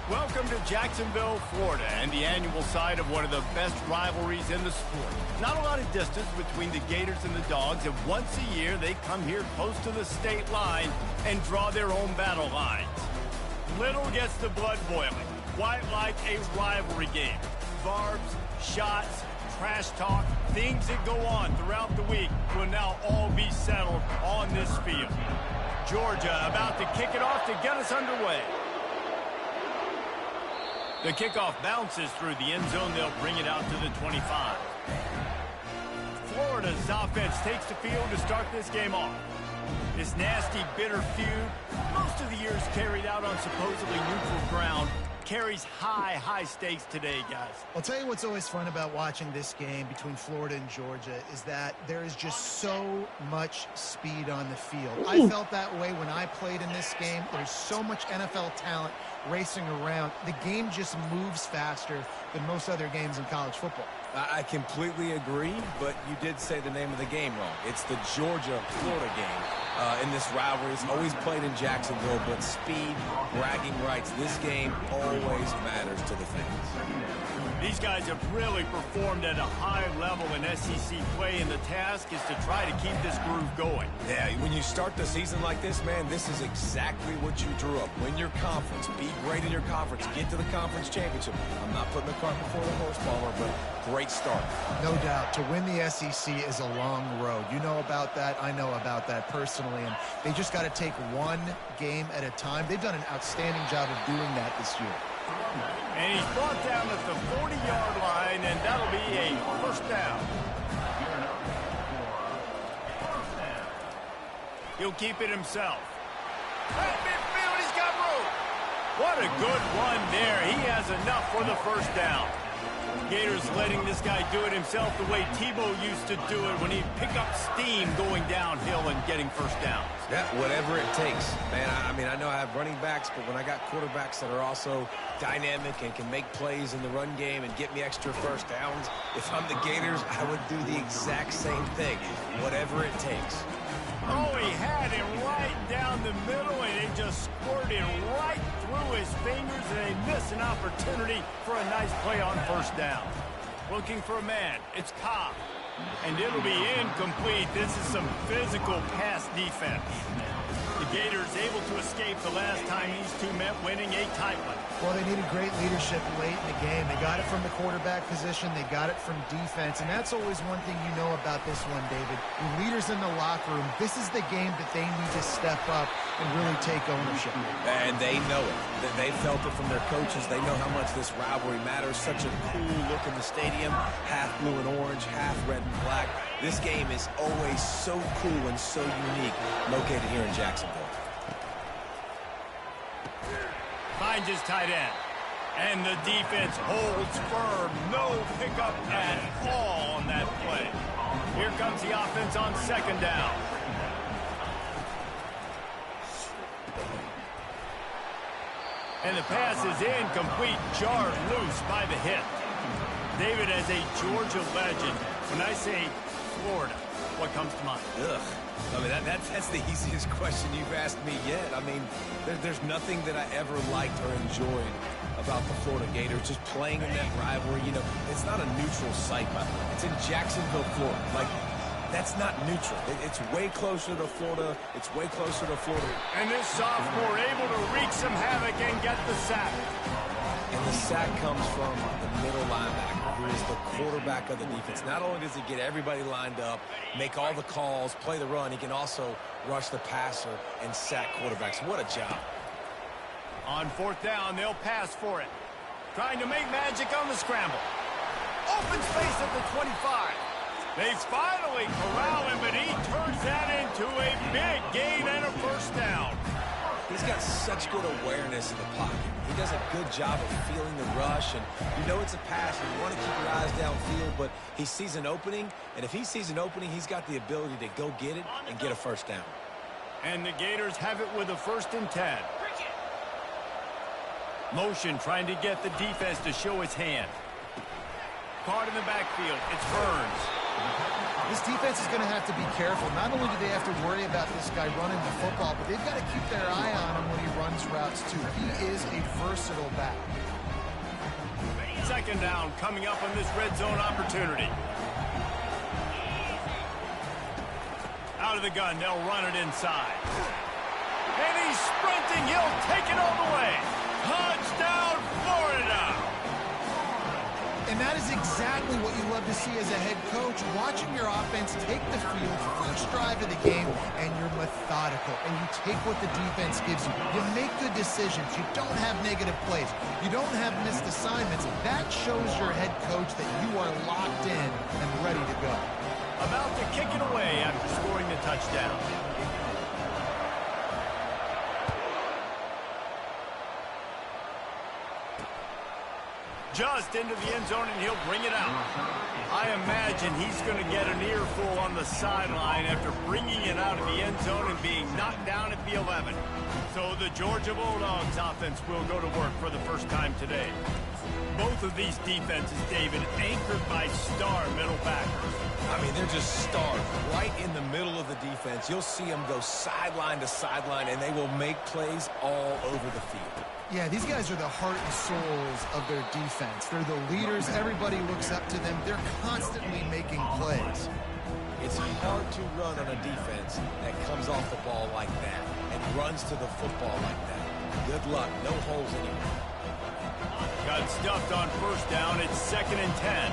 Welcome to Jacksonville, Florida, and the annual site of one of the best rivalries in the sport. Not a lot of distance between the Gators and the Dogs, and once a year they come here close to the state line and draw their own battle lines. Little gets the blood boiling, quite like a rivalry game. Barbs, shots, trash talk, things that go on throughout the week will now all be settled on this field. Georgia about to kick it off to get us underway. The kickoff bounces through the end zone. They'll bring it out to the 25. Florida's offense takes the field to start this game off. This nasty, bitter feud, most of the years carried out on supposedly neutral ground, carries high stakes today, guys. I'll tell you what's always fun about watching this game between Florida and Georgia is that there is just so much speed on the field. I felt that way when I played in this game. There's so much NFL talent racing around. The game just moves faster than most other games in college football. I completely agree, but you did say the name of the game wrong. It's the Georgia-Florida game. In this rivalry, it's always played in Jacksonville, but speed, bragging rights, this game always matters to the fans. These guys have really performed at a high level in SEC play, and the task is to try to keep this groove going. Yeah, when you start the season like this, man, this is exactly what you drew up. Win your conference, be great in your conference, get to the conference championship. I'm not putting the cart before the horse, Palmer, but great start. No doubt. To win the SEC is a long road. You know about that. I know about that personally, and they just got to take one game at a time. They've done an outstanding job of doing that this year. And he's brought down at the 40-yard line, and that'll be a first down. He'll keep it himself. At midfield, he's got room. What a good run there. He has enough for the first down. Gators letting this guy do it himself the way Tebow used to do it when he'd pick up steam going downhill and getting first downs. Yeah, whatever it takes. Man, I mean, I know I have running backs, but when I got quarterbacks that are also dynamic and can make plays in the run game and get me extra first downs, if I'm the Gators, I would do the exact same thing, whatever it takes. Oh, he had him right down the middle, and it just squirted right through his fingers, and they missed an opportunity for a nice play on first down. Looking for a man. It's Cobb. And it'll be incomplete. This is some physical pass defense. The Gators able to escape the last time these two met, winning a tight one. Well, they needed great leadership late in the game. They got it from the quarterback position. They got it from defense. And that's always one thing you know about this one, David. The leaders in the locker room, this is the game that they need to step up and really take ownership. And they know it. They felt it from their coaches. They know how much this rivalry matters. Such a cool look in the stadium. Half blue and orange, half red and black. This game is always so cool and so unique, located here in Jacksonville. Finds his tight end. And the defense holds firm. No pickup at all on that play. Here comes the offense on second down. And the pass is incomplete, jarred loose by the hit. David, as a Georgia legend, when I say Florida, what comes to mind? Ugh. I mean, that's the easiest question you've asked me yet. I mean, there's nothing that I ever liked or enjoyed about the Florida Gators. Just playing in that rivalry, you know, it's not a neutral site, but it's in Jacksonville, Florida. Like, that's not neutral. It's way closer to Florida. It's way closer to Florida. And this sophomore able to wreak some havoc and get the sack. And the sack comes from the middle linebacker, who is the quarterback of the defense. Not only does he get everybody lined up, make all the calls, play the run, he can also rush the passer and sack quarterbacks. What a job. On fourth down, they'll pass for it. Trying to make magic on the scramble. Open space at the 25. They finally corral him, but he turns that into a big gain and a first down. He's got such good awareness in the pocket. He does a good job of feeling the rush, and you know it's a pass, and you want to keep your eyes downfield, but he sees an opening, and if he sees an opening, he's got the ability to go get it and get a first down. And the Gators have it with a 1st and 10. Motion trying to get the defense to show his hand. Caught in the backfield. It's Burns. This defense is going to have to be careful. Not only do they have to worry about this guy running the football, but they've got to keep their eye on him when he runs routes, too. He is a versatile back. Second down coming up on this red zone opportunity. Out of the gun, they'll run it inside. And he's sprinting. He'll take it all the way. Touchdown, Florida! And that is exactly what you love to see as a head coach, watching your offense take the field, first drive of the game, and you're methodical, and you take what the defense gives you. You make good decisions. You don't have negative plays. You don't have missed assignments. That shows your head coach that you are locked in and ready to go. About to kick it away after scoring the touchdown. Just into the end zone, and he'll bring it out. I imagine he's going to get an earful on the sideline after bringing it out of the end zone and being knocked down at the 11. So the Georgia Bulldogs offense will go to work for the first time today. Both of these defenses, David, anchored by star middle backers. I mean, they're just stars right in the middle of the defense. You'll see them go sideline to sideline, and they will make plays all over the field. Yeah, these guys are the heart and souls of their defense. They're the leaders. Everybody looks up to them. They're constantly making plays. It's hard to run on a defense that comes off the ball like that and runs to the football like that. Good luck. No holes anywhere. Got stuffed on first down. It's 2nd and 10.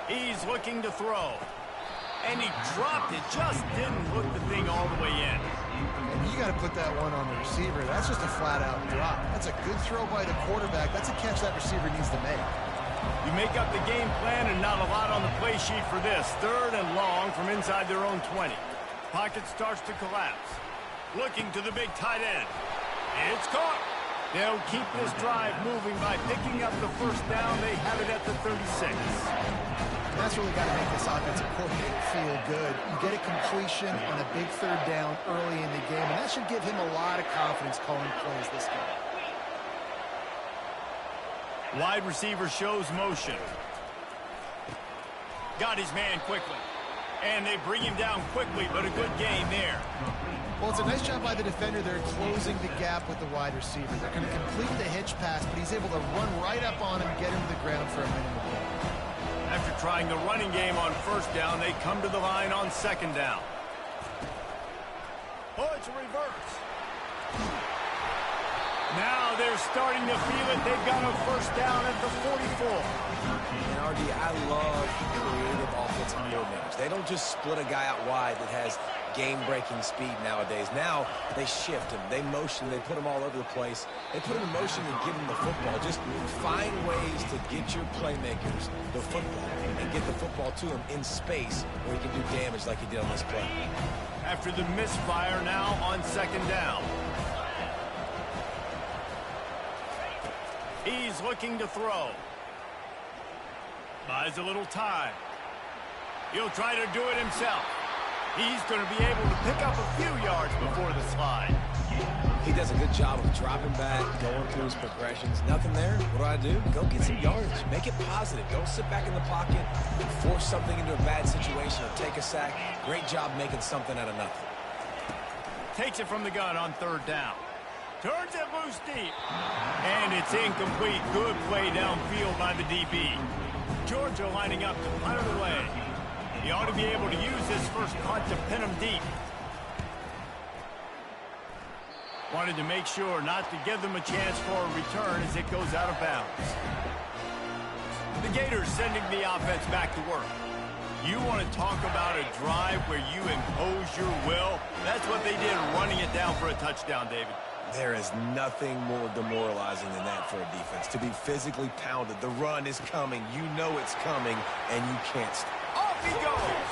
He's looking to throw. And he dropped it. Just didn't hook the thing all the way in. And you got to put that one on the receiver. That's just a flat-out drop. That's a good throw by the quarterback. That's a catch that receiver needs to make. You make up the game plan and not a lot on the play sheet for this. 3rd and long from inside their own 20. Pocket starts to collapse. Looking to the big tight end. It's caught. They'll keep this drive moving by picking up the first down. They have it at the 36. That's really got to make this offensive coordinator feel good. You get a completion on a big 3rd down early in the game, and that should give him a lot of confidence calling plays this game. Wide receiver shows motion. Got his man quickly. And they bring him down quickly, but a good game there. Well, it's a nice job by the defender. They're closing the gap with the wide receiver. They're going to complete the hitch pass, but he's able to run right up on him, get him to the ground for a minute of play. After trying the running game on first down, they come to the line on 2nd down. Oh, it's a reverse. Now they're starting to feel it. They've got a first down at the 44. And RD, I love creative offensive coordinators. They don't just split a guy out wide that has game-breaking speed nowadays. Now they shift him, they motion, they put him all over the place. They put him in motion and give him the football. Just find ways to get your playmakers the football and get the football to him in space where he can do damage like he did on this play. After the misfire, now on 2nd down. He's looking to throw. Buys a little time. He'll try to do it himself. He's going to be able to pick up a few yards before the slide. He does a good job of dropping back, going through his progressions. Nothing there. What do? Go get some yardage. Make it positive. Don't sit back in the pocket and force something into a bad situation or take a sack. Great job making something out of nothing. Takes it from the gun on 3rd down. Turns it loose deep. And it's incomplete. Good play downfield by the DB. Georgia lining up to punt it away. He ought to be able to use this first punt to pin him deep. Wanted to make sure not to give them a chance for a return as it goes out of bounds. The Gators sending the offense back to work. You want to talk about a drive where you impose your will? That's what they did, running it down for a touchdown, David. There is nothing more demoralizing than that for a defense. To be physically pounded. The run is coming. You know it's coming, and you can't stop. Off he goes.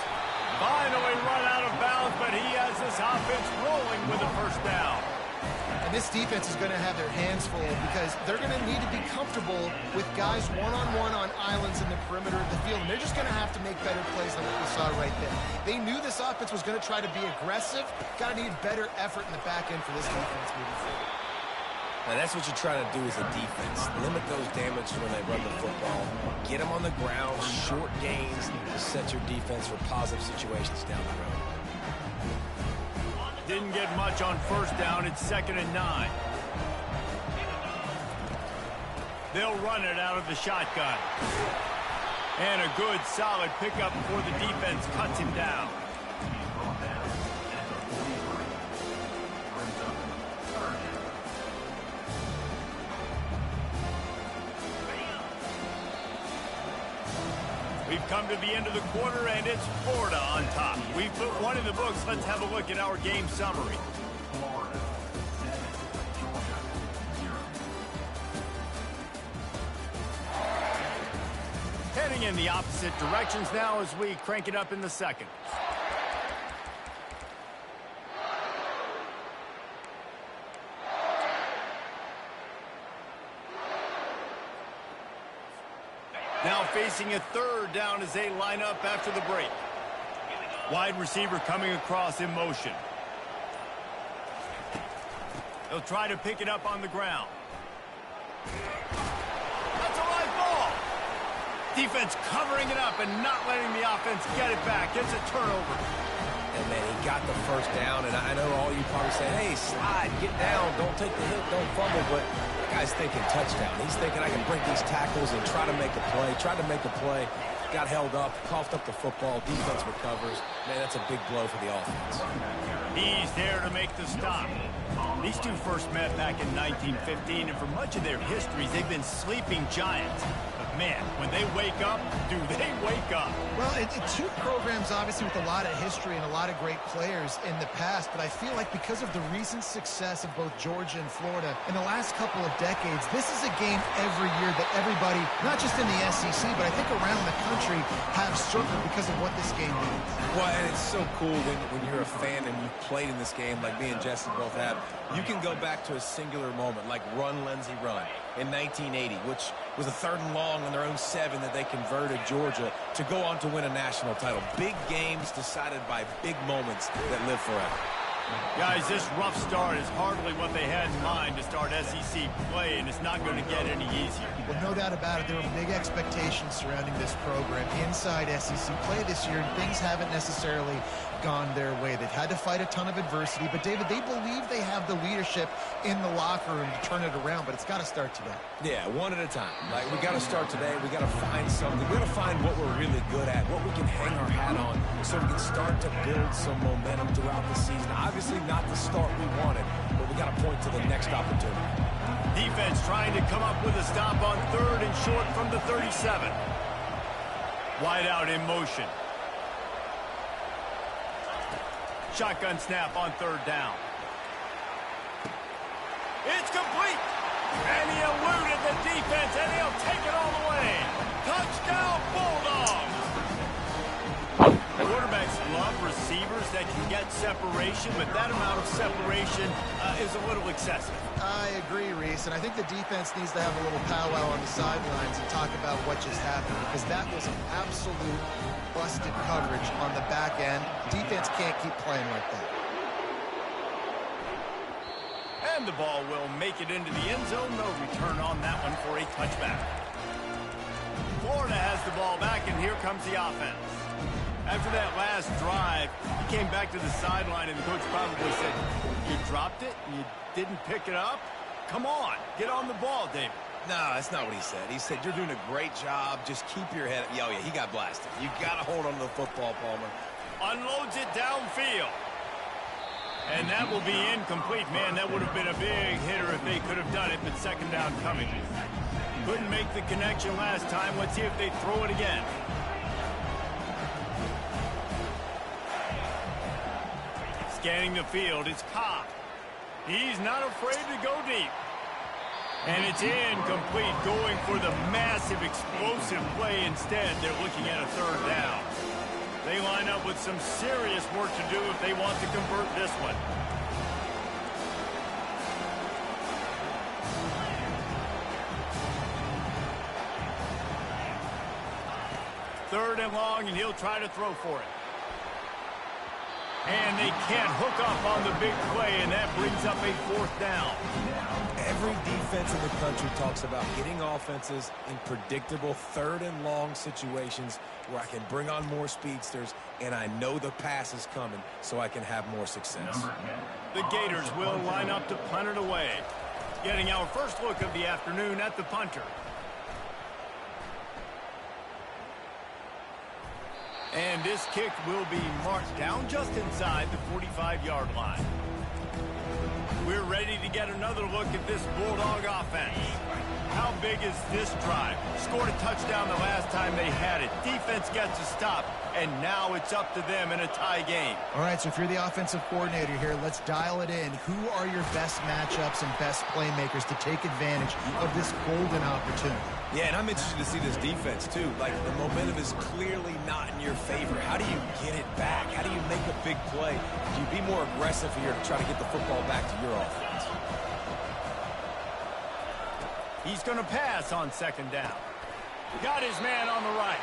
Finally run out of bounds, but he has this offense rolling with a first down. And this defense is going to have their hands full because they're going to need to be comfortable with guys one-on-one on islands in the perimeter of the field. And they're just going to have to make better plays than what we saw right there. They knew this offense was going to try to be aggressive. Got to need better effort in the back end for this defense moving forward. And that's what you try to do as a defense. Limit those damages when they run the football. Get them on the ground, short gains to set your defense for positive situations down the road. Didn't get much on first down. It's 2nd and 9. They'll run it out of the shotgun. And a good, solid pickup before the defense cuts him down. We've come to the end of the quarter, and it's Florida on top. We put one in the books. Let's have a look at our game summary. Heading in the opposite directions now as we crank it up in the second. Now facing a 3rd down as they line up after the break. Wide receiver coming across in motion. They'll try to pick it up on the ground. That's a live ball. Defense covering it up and not letting the offense get it back. It's a turnover. And, man, he got the first down, and I know all you probably say, hey, slide, get down, don't take the hit, don't fumble, but the guy's thinking touchdown. He's thinking I can break these tackles and try to make a play. Tried to make a play, got held up, coughed up the football, defense recovers. Man, that's a big blow for the offense. He's there to make the stop. These two first met back in 1915, and for much of their histories, they've been sleeping giants. But, man, when they wake up, do they wake up? Well, two programs, obviously, with a lot of history and a lot of great players in the past, but I feel like because of the recent success of both Georgia and Florida in the last couple of decades, this is a game every year that everybody, not just in the SEC, but I think around the country, have circled because of what this game means. Well, and it's so cool when you're a fan and you've played in this game like me and Jesse both have. You can go back to a singular moment like Run, Lindsey, Run in 1980, which was a 3rd and long on their own 7 that they converted Georgia to go on to win a national title. Big games decided by big moments that live forever. Guys, this rough start is hardly what they had in mind to start SEC play, and it's not going to get any easier. Well, no doubt about it. There were big expectations surrounding this program inside SEC play this year, and things haven't necessarily gone their way. They've had to fight a ton of adversity, but, David, they believe they have the leadership in the locker room to turn it around, but it's got to start today. Yeah, one at a time. Like, we got to start today. We got to find something. We got to find what we're really good at, what we can hang our hat on, so we can start to build some momentum throughout the season. Obviously not the start we wanted, but we got to point to the next opportunity. Defense trying to come up with a stop on 3rd and short from the 37. Wide out in motion. Shotgun snap on 3rd down. It's complete. And he eluded the defense, and he'll take it all the way. Touchdown, Bulldogs. Quarterbacks love receivers that can get separation, but that amount of separation is a little excessive. I agree, Reese, and I think the defense needs to have a little powwow on the sidelines and talk about what just happened, because that was an absolute busted coverage on the back end. Defense can't keep playing like that. And the ball will make it into the end zone. No return on that one for a touchback. Florida has the ball back, and here comes the offense. After that last drive, he came back to the sideline, and the coach probably said, you dropped it? You didn't pick it up? Come on, get on the ball, David. No, that's not what he said. He said, you're doing a great job. Just keep your head up. Oh, yeah, he got blasted. You got to hold on to the football, Palmer. Unloads it downfield. And that will be incomplete. Man, that would have been a big hitter if they could have done it, but 2nd down coming. Couldn't make the connection last time. Let's see if they throw it again. Scanning the field, it's Cobb. He's not afraid to go deep. And it's incomplete, going for the massive explosive play instead. They're looking at a 3rd down. They line up with some serious work to do if they want to convert this one. Third and long, and he'll try to throw for it. And they can't hook up on the big play, and that brings up a 4th down. Every defense in the country talks about getting offenses in predictable 3rd and long situations where I can bring on more speedsters and I know the pass is coming so I can have more success. The Gators will line up to punt it away. Getting our first look of the afternoon at the punter. And this kick will be marked down just inside the 45-yard line. We're ready to get another look at this Bulldog offense. How big is this drive? Scored a touchdown the last time they had it. Defense gets a stop, and now it's up to them in a tie game. All right, so if you're the offensive coordinator here, let's dial it in. Who are your best matchups and best playmakers to take advantage of this golden opportunity? Yeah, and I'm interested to see this defense, too. Like, the momentum is clearly not in your favor. How do you get it back? How do you make a big play? Do you be more aggressive here to try to get the football back to your offense? He's going to pass on 2nd down. Got his man on the right.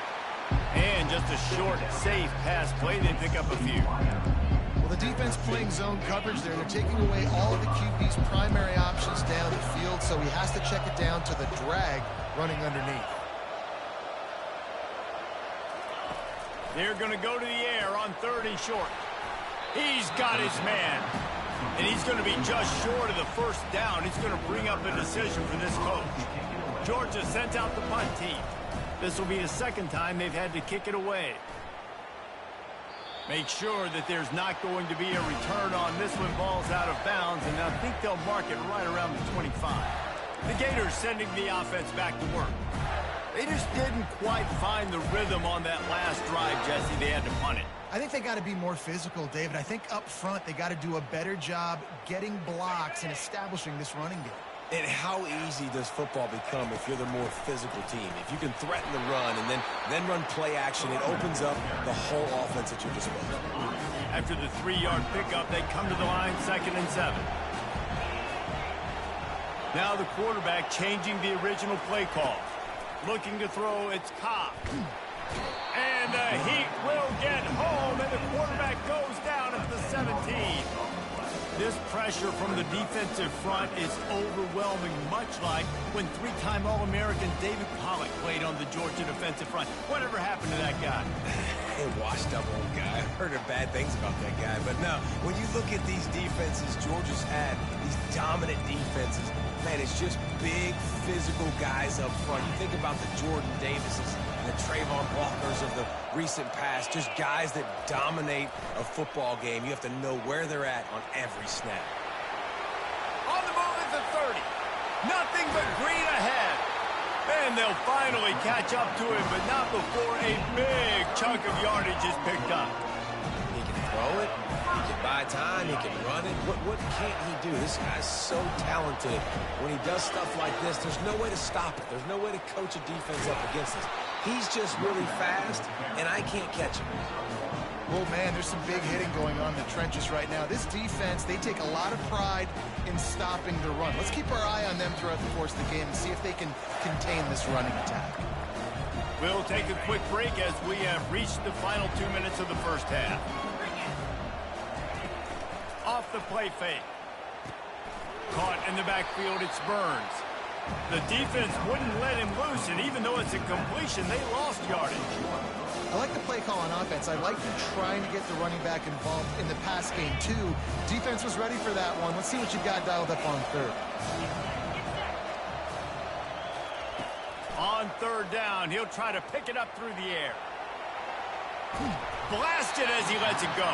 And just a short, safe pass play. They pick up a few. Well, the defense playing zone coverage there. They're taking away all of the QB's primary options down the field, so he has to check it down to the drag running underneath. They're going to go to the air on 3rd and short. He's got his man. And he's going to be just short of the 1st down. It's going to bring up a decision for this coach. Georgia sent out the punt team. This will be the 2nd time they've had to kick it away. Make sure that there's not going to be a return on this when ball's out of bounds, and I think they'll mark it right around the 25. The Gators sending the offense back to work. They just didn't quite find the rhythm on that last drive, Jesse. They had to punt it. I think they got to be more physical, David. I think up front they got to do a better job getting blocks and establishing this running game. And how easy does football become if you're the more physical team? If you can threaten the run and then run play action, it opens up the whole offense at your disposal. After the 3-yard pickup, they come to the line 2nd and 7. Now the quarterback changing the original play call. Looking to throw, it's Cobb. And the Heat will get home, and the quarterback goes down at the 17. This pressure from the defensive front is overwhelming, much like when 3-time All-American David Pollock played on the Georgia defensive front. Whatever happened to that guy? A washed-up old guy. I've heard bad things about that guy. But no, when you look at these defenses Georgia's had, these dominant defenses, man, it's just big, physical guys up front. You think about the Jordan Davises and the Trayvon Walkers of the recent past, just guys that dominate a football game. You have to know where they're at on every snap. On the move at the 30. Nothing but green ahead. And they'll finally catch up to him, but not before a big chunk of yardage is picked up. He can throw it. He can buy time. He can run it. What can't he do? This guy's so talented. When he does stuff like this, there's no way to stop it. There's no way to coach a defense up against this. He's just really fast, and I can't catch him. Well, man, there's some big hitting going on in the trenches right now. This defense, they take a lot of pride in stopping the run. Let's keep our eye on them throughout the course of the game and see if they can contain this running attack. We'll take a quick break as we have reached the final 2 minutes of the first half. Off the play fake. Caught in the backfield, it's Burns. The defense wouldn't let him loose, and even though it's a completion, they lost yardage. I like the play call on offense. I like you trying to get the running back involved in the pass game, too. Defense was ready for that one. Let's see what you got dialed up on 3rd. On 3rd down, he'll try to pick it up through the air. Blasted as he lets it go.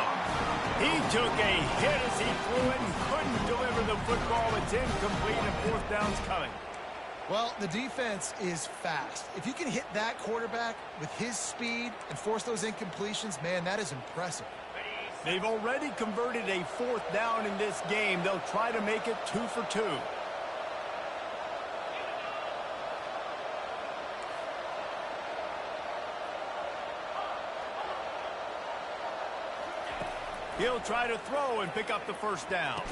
He took a hit as he threw it and couldn't deliver the football. It's incomplete, and 4th down's coming. Well, the defense is fast. If you can hit that quarterback with his speed and force those incompletions, man, that is impressive. They've already converted a 4th down in this game. They'll try to make it 2 for 2. He'll try to throw and pick up the 1st down.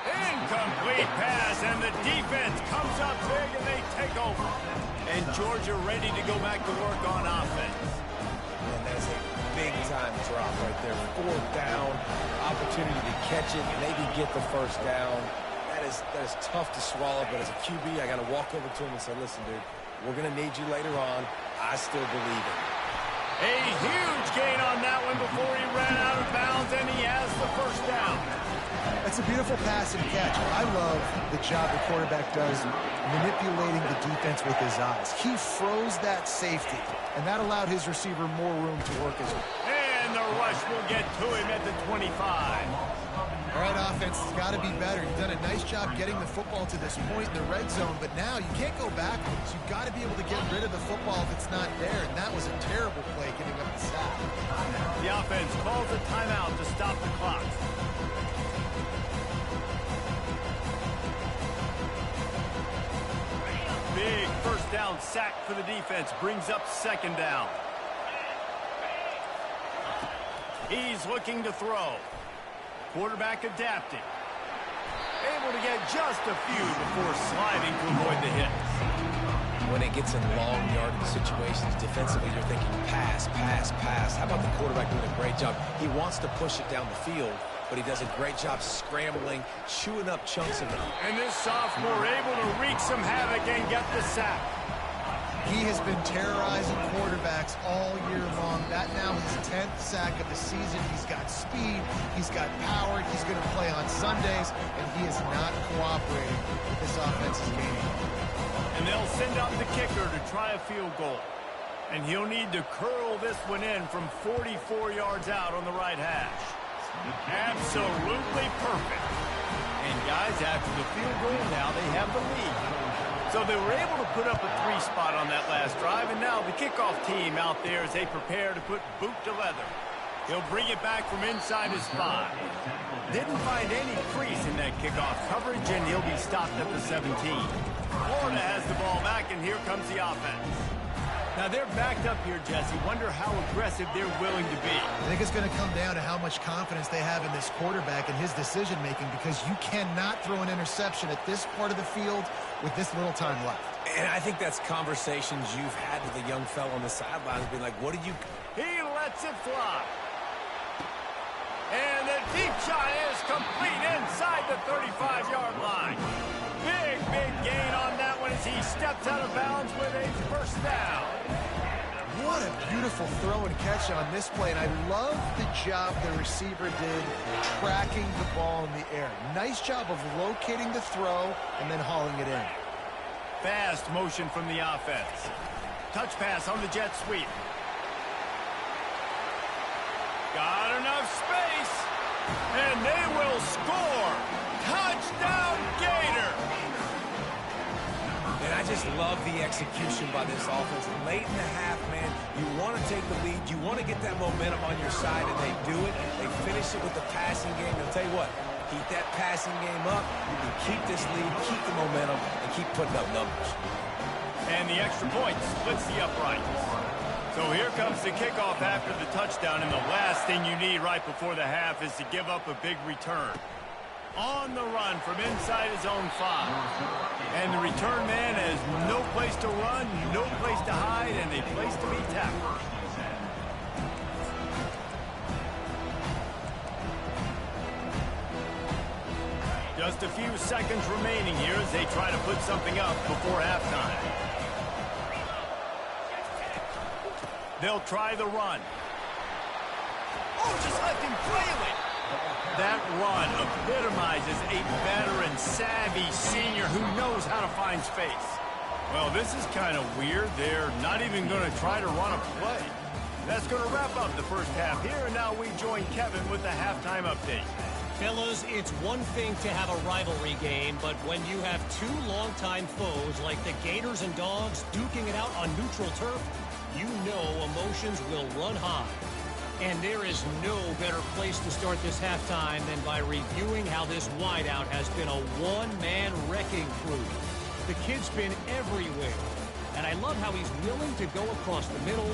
Incomplete pass, and the defense comes up big, and they take over. And Georgia ready to go back to work on offense. And that is a big-time drop right there. Fourth down, opportunity to catch it, maybe get the first down. That is tough to swallow, but as a QB, I got to walk over to him and say, listen, dude, we're going to need you later on. I still believe it. A huge gain on that one before he ran out of bounds, and he has the first down. That's a beautiful pass and catch. I love the job the quarterback does manipulating the defense with his eyes. He froze that safety, and that allowed his receiver more room to work as well. And the rush will get to him at the 25. All right, offense has got to be better. You've done a nice job getting the football to this point in the red zone, but now you can't go backwards. You've got to be able to get rid of the football if it's not there, and that was a terrible play giving up the sack. The offense calls a timeout to stop the clock. Big first down sack for the defense brings up second down. He's looking to throw. Quarterback adapting. Able to get just a few before sliding to avoid the hits. When it gets in long yardage situations, defensively, you're thinking pass, pass, pass. How about the quarterback doing a great job? He wants to push it down the field, but he does a great job scrambling, chewing up chunks of it. And this sophomore able to wreak some havoc and get the sack. He has been terrorizing quarterbacks all year long. That now his 10th sack of the season. He's got speed. He's got power. He's going to play on Sundays, and he is not cooperating with this offense's game. And they'll send out the kicker to try a field goal. And he'll need to curl this one in from 44 yards out on the right hash. Absolutely perfect. And guys, after the field goal, now they have the lead. So they were able to put up a 3-spot on that last drive, and now the kickoff team out there as they prepare to put boot to leather. He'll bring it back from inside his 5. Didn't find any crease in that kickoff coverage, and he'll be stopped at the 17. Florida has the ball back, and here comes the offense. Now they're backed up here, Jesse. Wonder how aggressive they're willing to be. I think it's going to come down to how much confidence they have in this quarterback and his decision-making, because you cannot throw an interception at this part of the field with this little time left. And I think that's conversations you've had with a young fella on the sidelines, being like, what do you... He lets it fly. And the deep shot is complete inside the 35-yard line. Big gain on that one as he steps out of bounds with a first down. What a beautiful throw and catch on this play, and I love the job the receiver did tracking the ball in the air. Nice job of locating the throw and then hauling it in. Fast motion from the offense. Touch pass on the jet sweep. Got enough space, and they will score. Touchdown, Gator! And I just love the execution by this offense. Late in the half, man, you want to take the lead. You want to get that momentum on your side, and they do it. They finish it with the passing game. I'll tell you what, keep that passing game up. You can keep this lead, keep the momentum, and keep putting up numbers. And the extra point splits the uprights. So here comes the kickoff after the touchdown, and the last thing you need right before the half is to give up a big return. On the run from inside his own 5. And the return man has no place to run, no place to hide, and a place to be tackled. Just a few seconds remaining here as they try to put something up before halftime. They'll try the run. Oh, just left him flailing. That run epitomizes a veteran, savvy senior who knows how to find space. Well, this is kind of weird. They're not even going to try to run a play. That's going to wrap up the first half here, and now we join Kevin with the halftime update. Fellas, it's one thing to have a rivalry game, but when you have two longtime foes like the Gators and Dogs duking it out on neutral turf, you know emotions will run high. And there is no better place to start this halftime than by reviewing how this wideout has been a one-man wrecking crew. The kid's been everywhere, and I love how he's willing to go across the middle,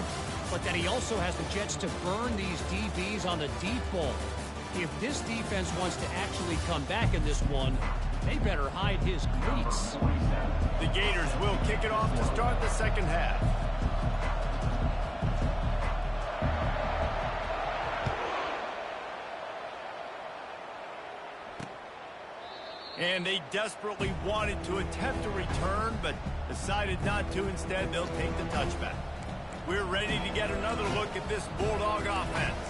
but that he also has the jets to burn these DBs on the deep ball. If this defense wants to actually come back in this one, they better hide his cleats. The Gators will kick it off to start the second half. And they desperately wanted to attempt a return, but decided not to. Instead, they'll take the touchback. We're ready to get another look at this Bulldog offense.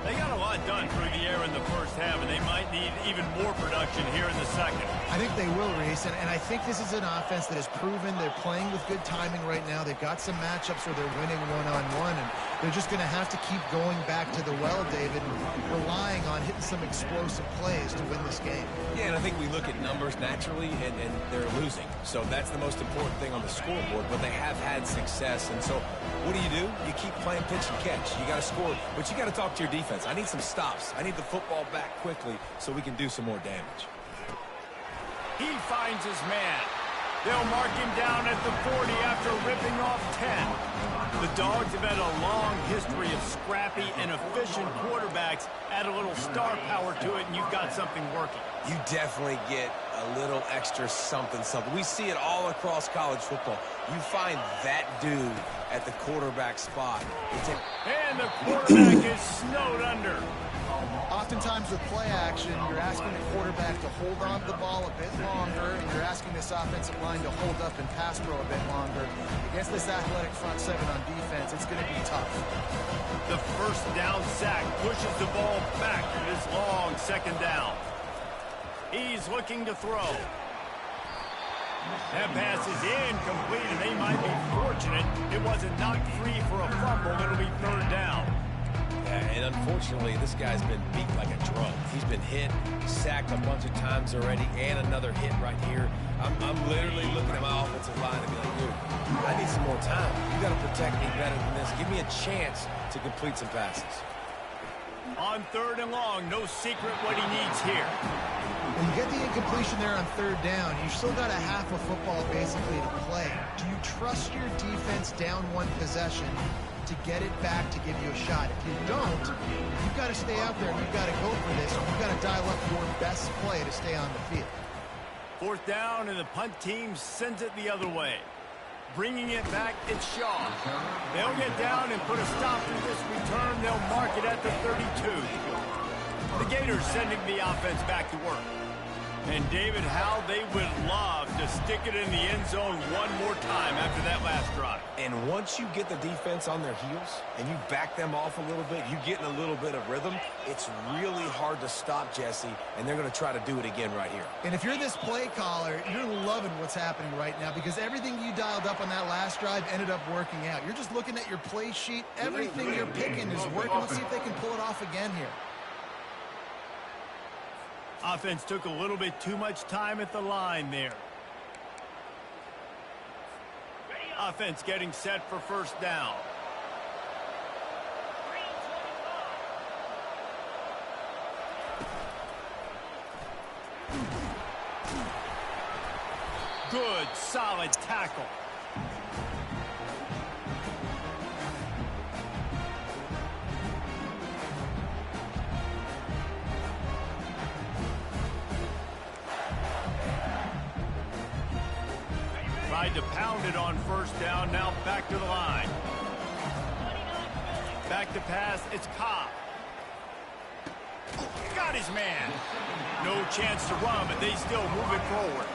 They got a lot done through the air in the first half, and they might need even more production here in the second. I think they will, Reese, and I think this is an offense that has proven they're playing with good timing right now. They've got some matchups where they're winning one-on-one, and they're just going to have to keep going back to the well, David, and relying on hitting some explosive plays to win this game. Yeah, and I think we look at numbers naturally, and they're losing. So that's the most important thing on the scoreboard, but they have had success. And so what do? You keep playing pitch and catch. You got to score, but you got to talk to your defense. I need some stops. I need the football back quickly so we can do some more damage. He finds his man. They'll mark him down at the 40 after ripping off 10. The Dogs have had a long history of scrappy and efficient quarterbacks. Add a little star power to it, and you've got something working. You definitely get a little extra something. We see it all across college football. You find that dude at the quarterback spot. And the quarterback is snowed under. Oftentimes with play action, you're asking the quarterback to hold on to the ball a bit longer, and you're asking this offensive line to hold up and pass throw a bit longer. Against this athletic front seven on defense, it's going to be tough. The first down sack pushes the ball back to this long second down. He's looking to throw. That pass is incomplete, and they might be fortunate it wasn't knocked free for a fumble. It'll be third down. Yeah, and unfortunately, this guy's been beat like a drum. He's been hit, sacked a bunch of times already, and another hit right here. I'm literally looking at my offensive line and be like, dude, I need some more time. You got to protect me better than this. Give me a chance to complete some passes. On third and long, no secret what he needs here. When you get the incompletion there on third down, you've still got a half of football basically to play. Do you trust your defense down one possession to get it back to give you a shot? If you don't, you've got to stay out there and you've got to go for this. You've got to dial up your best play to stay on the field. Fourth down, and the punt team sends it the other way. Bringing it back, it's Shaw. They'll get down and put a stop to this return. They'll mark it at the 32. The Gators sending the offense back to work. And David, how they would love to stick it in the end zone one more time after that last drive. And once you get the defense on their heels and you back them off a little bit, you get in a little bit of rhythm, it's really hard to stop, Jesse, and they're going to try to do it again right here. And if you're this play caller, you're loving what's happening right now because everything you dialed up on that last drive ended up working out. You're just looking at your play sheet. Everything you're picking is working. Let's see if they can pull it off again here. Offense took a little bit too much time at the line there. Offense getting set for first down. Good, solid tackle. Tried to pound it on first down, now back to the line. Back to pass, it's Cobb. Got his man. No chance to run, but they still move it forward.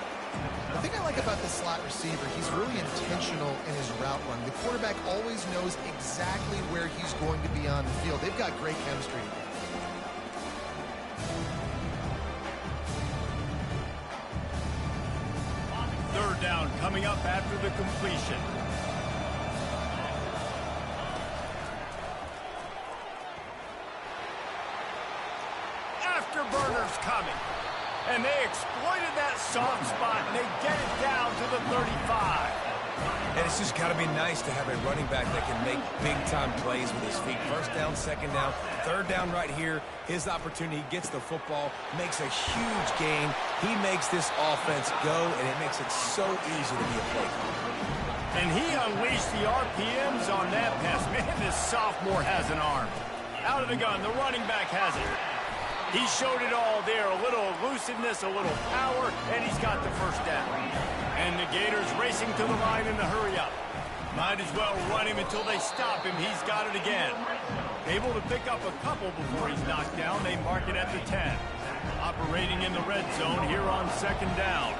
The thing I like about this slot receiver, he's really intentional in his route run. The quarterback always knows exactly where he's going to be on the field. They've got great chemistry together. Third down coming up after the completion. Afterburners coming. And they exploited that soft spot, and they get it down to the 35. And it's just got to be nice to have a running back that can make big-time plays with his feet. First down, second down, third down right here. His opportunity, he gets the football, makes a huge gain. He makes this offense go, and it makes it so easy to be a play. And he unleashed the RPMs on that pass. Man, this sophomore has an arm. Out of the gun, the running back has it. He showed it all there, a little elusiveness, a little power, and he's got the first down. And the Gators racing to the line in the hurry up. Might as well run him until they stop him. He's got it again. Able to pick up a couple before he's knocked down. They mark it at the 10. operating in the red zone here on second down.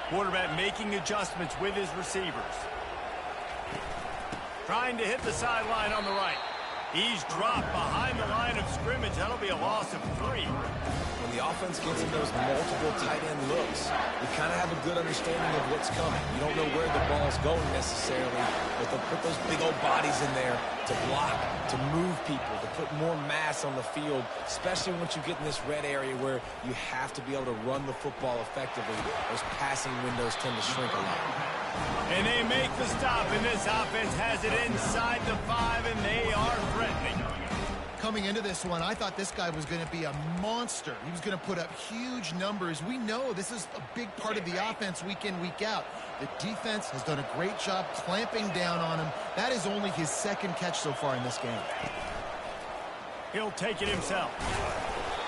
Quarterback making adjustments with his receivers. Trying to hit the sideline on the right. He's dropped behind the line of scrimmage. That'll be a loss of 3. When the offense gets in those multiple tight end looks, you kind of have a good understanding of what's coming. You don't know where the ball's going necessarily, but they'll put those big old bodies in there to block, to move people, to put more mass on the field, especially once you get in this red area where you have to be able to run the football effectively. Those passing windows tend to shrink a lot. And they make the stop, and this offense has it inside the 5, and they are threatening. Coming into this one, I thought this guy was going to be a monster. He was going to put up huge numbers. We know this is a big part of the offense week in, week out. The defense has done a great job clamping down on him. That is only his 2nd catch so far in this game. He'll take it himself.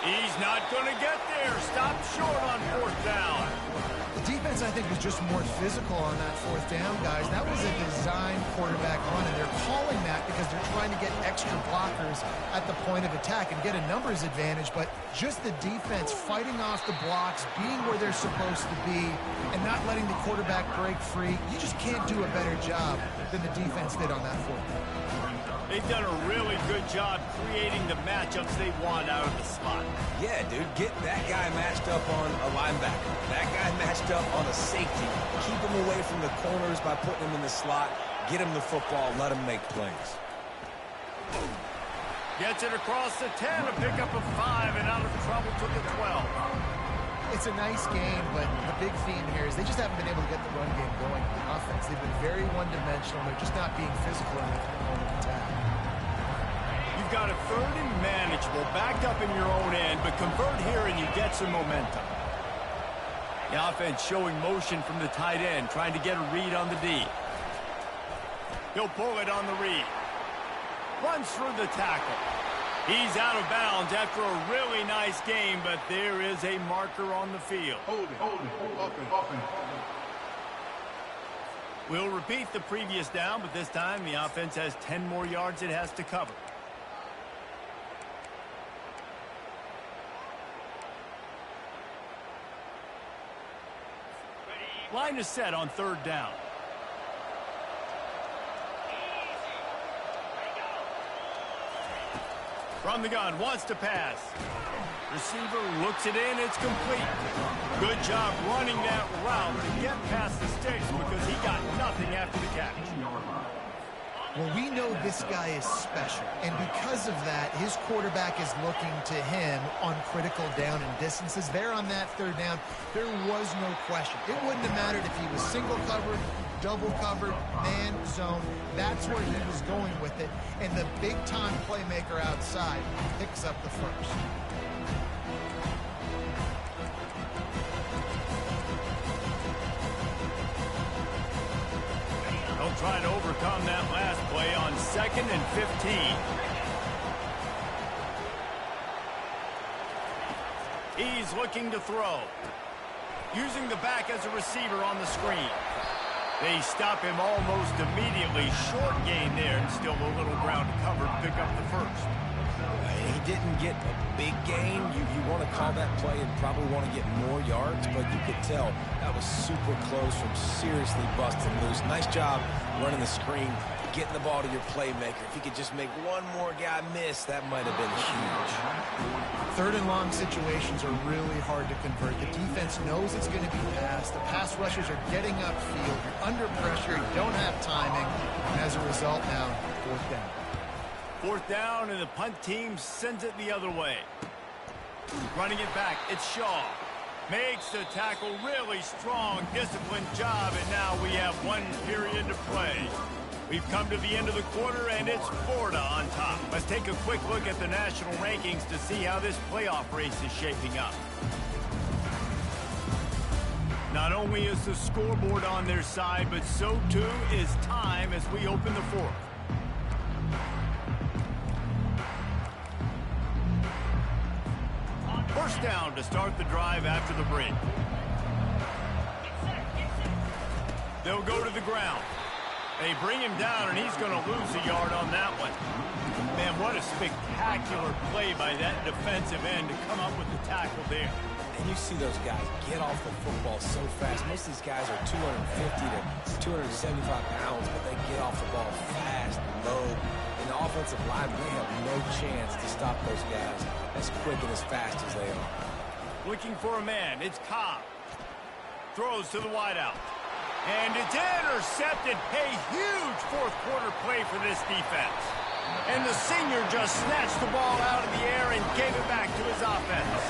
He's not going to get there. Stopped short on 4th down. The defense, I think, was just more physical on that 4th down, guys. That was a design quarterback run, and they're calling that because they're trying to get extra blockers at the point of attack and get a numbers advantage, but just the defense fighting off the blocks, being where they're supposed to be, and not letting the quarterback break free. You just can't do a better job than the defense did on that 4th down. They've done a really good job creating the matchups they want out of the slot. Yeah, dude, get that guy matched up on a linebacker. That guy matched up on a safety. Keep him away from the corners by putting him in the slot. Get him the football. Let him make plays. Gets it across the 10, a pickup of 5, and out of trouble to the 12. It's a nice game, but the big theme here is they just haven't been able to get the run game going in the offense. They've been very one-dimensional. They're just not being physical enough at the moment of attack. You've got a 3rd and manageable, backed up in your own end, but convert here and you get some momentum. The offense showing motion from the tight end, trying to get a read on the D. He'll pull it on the read. Runs through the tackle. He's out of bounds after a really nice game, but there is a marker on the field. Hold it, open. We'll repeat the previous down, but this time the offense has 10 more yards it has to cover. Line is set on 3rd down. From the gun, wants to pass. Receiver looks it in, it's complete. Good job running that route to get past the sticks because he got nothing after the catch. Well, we know this guy is special, and because of that, his quarterback is looking to him on critical down and distances. There on that 3rd down, there was no question. It wouldn't have mattered if he was single covered, double covered, man, zone. That's where he was going with it, and the big-time playmaker outside picks up the first. They'll try to overcome that last play on 2nd and 15. He's looking to throw. Using the back as a receiver on the screen. They stop him almost immediately. Short gain there, and still a little ground to cover to pick up the first. He didn't get a big gain. You want to call that play and probably want to get more yards, but you could tell that was super close from seriously busting loose. Nice job running the screen, getting the ball to your playmaker. If he could just make one more guy miss, that might have been huge. 3rd and long situations are really hard to convert. The defense knows it's going to be passed. The pass rushers are getting upfield. You're under pressure. You don't have timing. And as a result now, 4th down. 4th down, and the punt team sends it the other way. Running it back, it's Shaw. Makes the tackle really strong, disciplined job, and now we have 1 period to play. We've come to the end of the quarter, and it's Florida on top. Let's take a quick look at the national rankings to see how this playoff race is shaping up. Not only is the scoreboard on their side, but so too is time as we open the 4th. First down to start the drive after the break. They'll go to the ground. They bring him down, and he's going to lose a yard on that one. Man, what What a spectacular play by that defensive end to come up with the tackle there. And you see those guys get off the football so fast. Most of these guys are 250 to 275 pounds, but they get off the ball fast, low. And the offensive line, they have no chance to stop those guys as quick and as fast as they are. Looking for a man. It's Cobb. Throws to the wideout. And it's intercepted. A huge fourth quarter play for this defense. And the senior just snatched the ball out of the air and gave it back to his offense.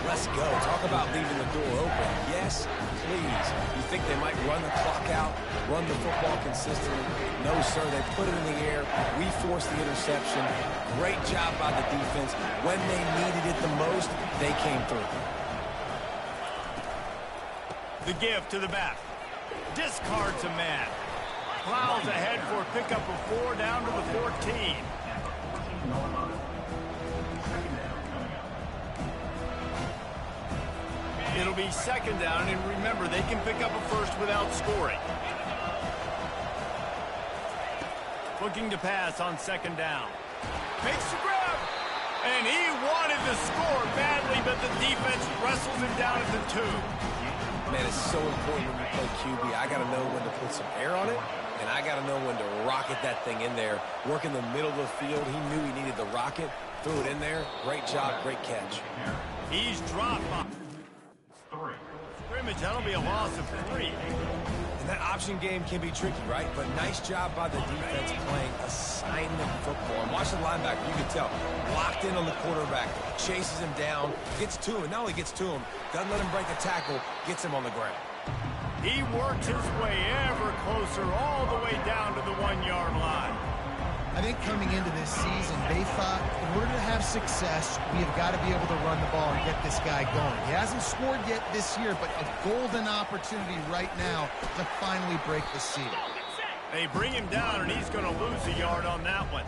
Let's go. Talk about leaving the door open. Yes, please. You think they might run the clock out, run the football consistently? No, sir. They put it in the air. We forced the interception. Great job by the defense. When they needed it the most, they came through. The give to the back. Discards a man. Plows ahead for a pickup of 4 down to the 14. It'll be second down, and remember, they can pick up a first without scoring. Looking to pass on second down. Makes the grab. And he wanted to score badly, but the defense wrestles him down at the 2. Man, it's so important when you play QB. I got to know when to put some air on it, and I got to know when to rocket that thing in there. Work in the middle of the field. He knew he needed the rocket. Threw it in there. Great job, great catch. He's dropped by scrimmage. That'll be a loss of 3. And that option game can be tricky, right? But nice job by the defense playing assignment football. And watch the linebacker. You can tell. Locked in on the quarterback. Chases him down. Gets to him. Not only gets to him, doesn't let him break the tackle. Gets him on the ground. He works his way ever closer all the way down to the 1-yard line. I think coming into this season, they thought in order to have success, we have got to be able to run the ball and get this guy going. He hasn't scored yet this year, but a golden opportunity right now to finally break the seal. They bring him down, and he's going to lose a yard on that one.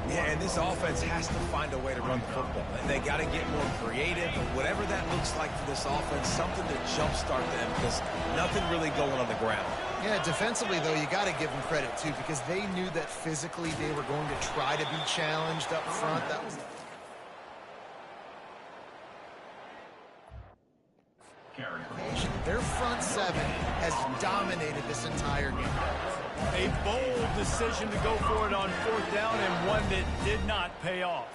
Yeah, and this offense has to find a way to run the football. And they got to get more creative. Whatever that looks like for this offense, something to jumpstart them because nothing really going on the ground. Yeah, defensively, though, you got to give them credit, too, because they knew that physically they were going to try to be challenged up front. That was... Their front 7 has dominated this entire game. A bold decision to go for it on 4th down, and one that did not pay off.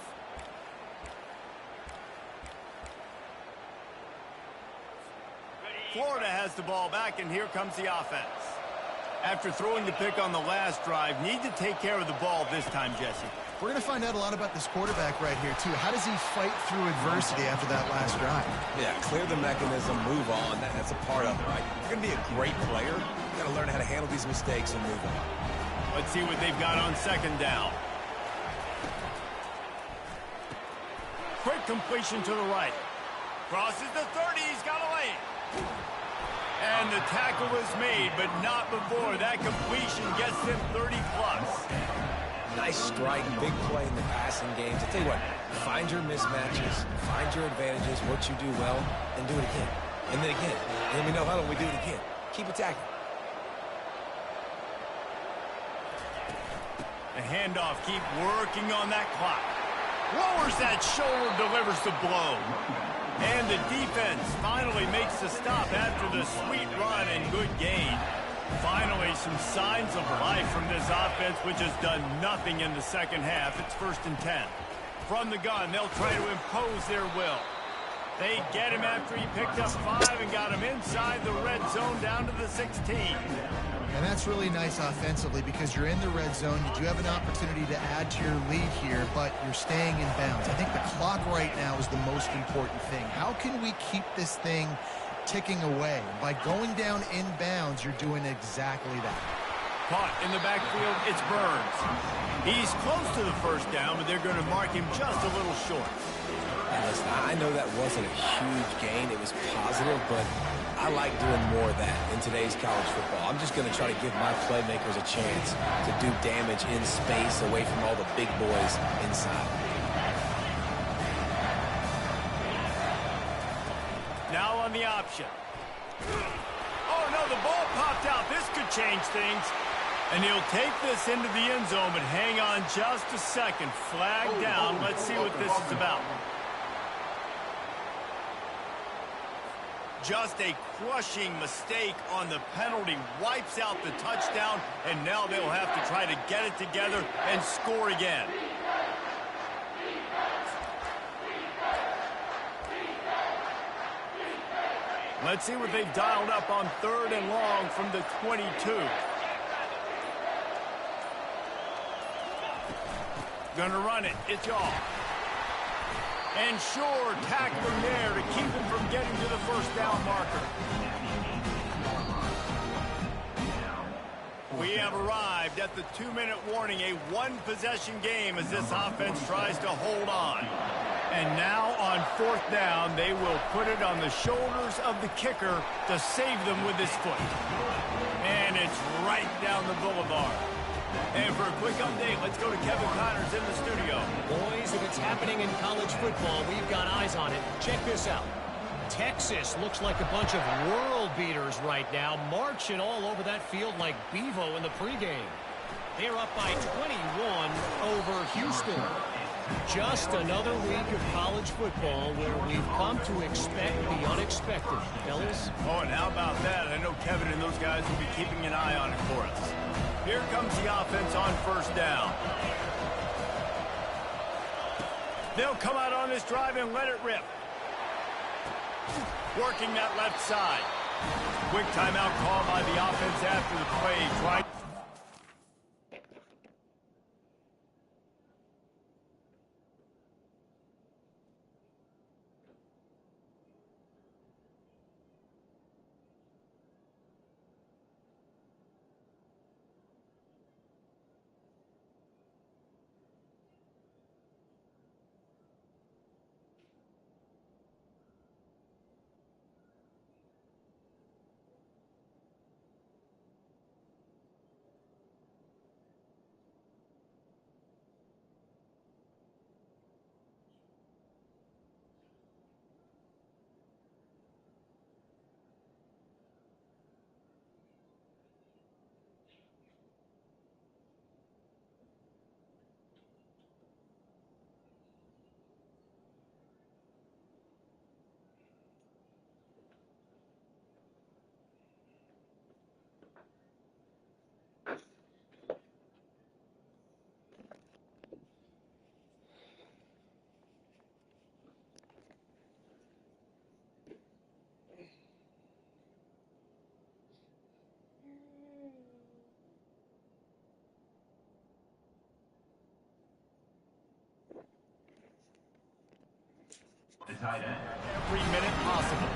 Florida has the ball back, and here comes the offense. After throwing the pick on the last drive, need to take care of the ball this time, Jesse. We're going to find out a lot about this quarterback right here, too. How does he fight through adversity after that last drive? Yeah, clear the mechanism, move on. That's a part of it, right? If you're going to be a great player, you got to learn how to handle these mistakes and move on. Let's see what they've got on second down. Quick completion to the right. Crosses the 30. He's got a lane. And the tackle is made, but not before. That completion gets them 30-plus. Nice strike, big play in the passing games. I tell you what, find your mismatches, find your advantages, what you do well, and do it again. And then again. And then we know how do we do it again. Keep attacking. The handoff, keep working on that clock. Lowers that shoulder, delivers the blow. And the defense finally makes the stop after the sweet run and good gain. Finally, some signs of life from this offense, which has done nothing in the second half. It's 1st and 10. From the gun, they'll try to impose their will. They get him after he picked up 5 and got him inside the red zone down to the 16. And that's really nice offensively because you're in the red zone. You do have an opportunity to add to your lead here, but you're staying in bounds. I think the clock right now is the most important thing. How can we keep this thing ticking away? By going down in bounds, you're doing exactly that. Caught in the backfield, it's Burns. He's close to the 1st down, but they're going to mark him just a little short. And listen, I know that wasn't a huge gain. It was positive, but I like doing more of that in today's college football. I'm just going to try to give my playmakers a chance to do damage in space away from all the big boys inside. Now on the option. Oh, no, the ball popped out. This could change things. And he'll take this into the end zone, but hang on just a second. Flag down. Let's see what this is about. Just a crushing mistake on the penalty. Wipes out the touchdown, and now they'll have to try to get it together and score again. Let's see what they've dialed up on 3rd and long from the 22. Gonna run it. It's off. And sure, tackle him there to keep him from getting to the first down marker. We have arrived at the 2-minute warning, a one-possession game as this offense tries to hold on. And now on 4th down, they will put it on the shoulders of the kicker to save them with his foot. And it's right down the boulevard. And for a quick update, let's go to Kevin Connors in the studio. Boys, if it's happening in college football, we've got eyes on it. Check this out. Texas looks like a bunch of world beaters right now, marching all over that field like Bevo in the pregame. They're up by 21 over Houston. Just another week of college football where we've come to expect the unexpected, fellas. Oh, and how about that? I know Kevin and those guys will be keeping an eye on it for us. Here comes the offense on 1st down. They'll come out on this drive and let it rip. Working that left side. Quick timeout call by the offense after the play. Every minute possible.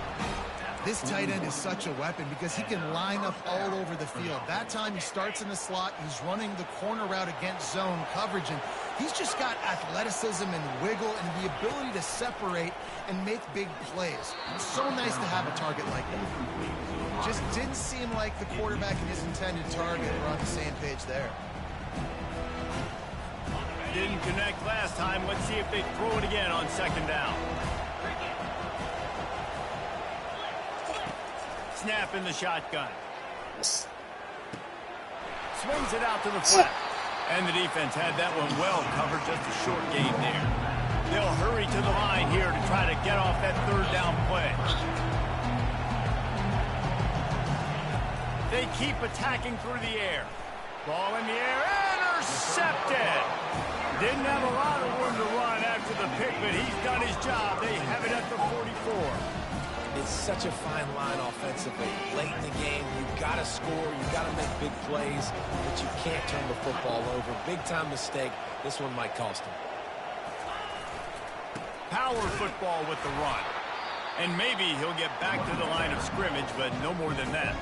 This tight end is such a weapon because he can line up all over the field. That time he starts in the slot, he's running the corner route against zone coverage, and he's just got athleticism and wiggle and the ability to separate and make big plays. It's so nice to have a target like that. Just didn't seem like the quarterback and his intended target were on the same page there. Didn't connect last time. Let's see if they throw it again on 2nd down. Snap in the shotgun. Swings it out to the flat. And the defense had that one well covered. Just a short game there. They'll hurry to the line here to try to get off that 3rd down play. They keep attacking through the air. Ball in the air. Intercepted. Didn't have a lot of room to run after the pick, but he's done his job. They have it at the 44. It's such a fine line offensively. Late in the game, you've got to score, you've got to make big plays, but you can't turn the football over. Big-time mistake. This one might cost him. Power football with the run. And maybe he'll get back to the line of scrimmage, but no more than that.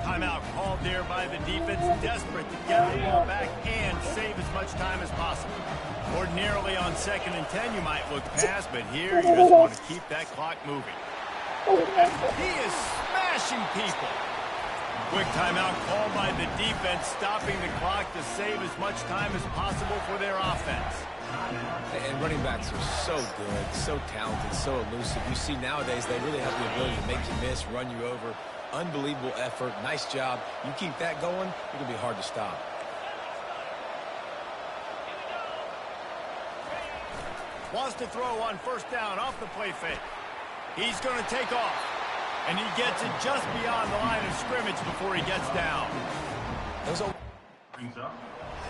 Timeout called there by the defense, desperate to get the ball back and save as much time as possible. Ordinarily on 2nd and 10, you might look past, but here you just want to keep that clock moving. He is smashing people. Quick timeout called by the defense, stopping the clock to save as much time as possible for their offense. And running backs are so good, so talented, so elusive. You see nowadays they really have the ability to make you miss, run you over. Unbelievable effort. Nice job. You keep that going, it's going to be hard to stop. Wants to throw on first down off the play fake. He's going to take off. And he gets it just beyond the line of scrimmage before he gets down.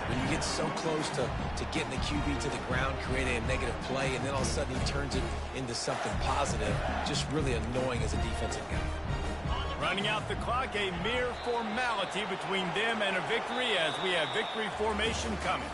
When you get so close to getting the QB to the ground, creating a negative play, and then all of a sudden he turns it into something positive, just really annoying as a defensive guy. Running out the clock, a mere formality between them and a victory as we have victory formation coming.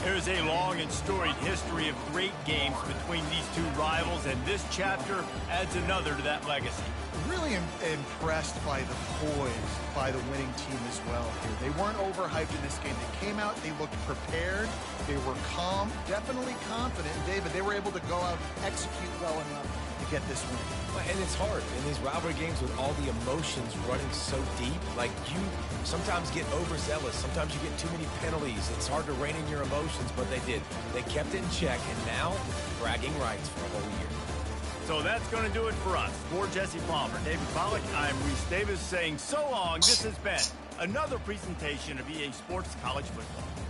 There's a long and storied history of great games between these two rivals, and this chapter adds another to that legacy. Really impressed by the poise by the winning team as well here. They weren't overhyped in this game. They came out, they looked prepared, they were calm, definitely confident. David, they were able to go out and execute well enough to get this win. And it's hard in these rivalry games with all the emotions running so deep. Like, you sometimes get overzealous. Sometimes you get too many penalties. It's hard to rein in your emotions, but they did. They kept it in check, and now bragging rights for a whole year. So that's going to do it for us. For Jesse Palmer, David Pollack, I'm Reese Davis saying so long. This has been another presentation of EA Sports College Football.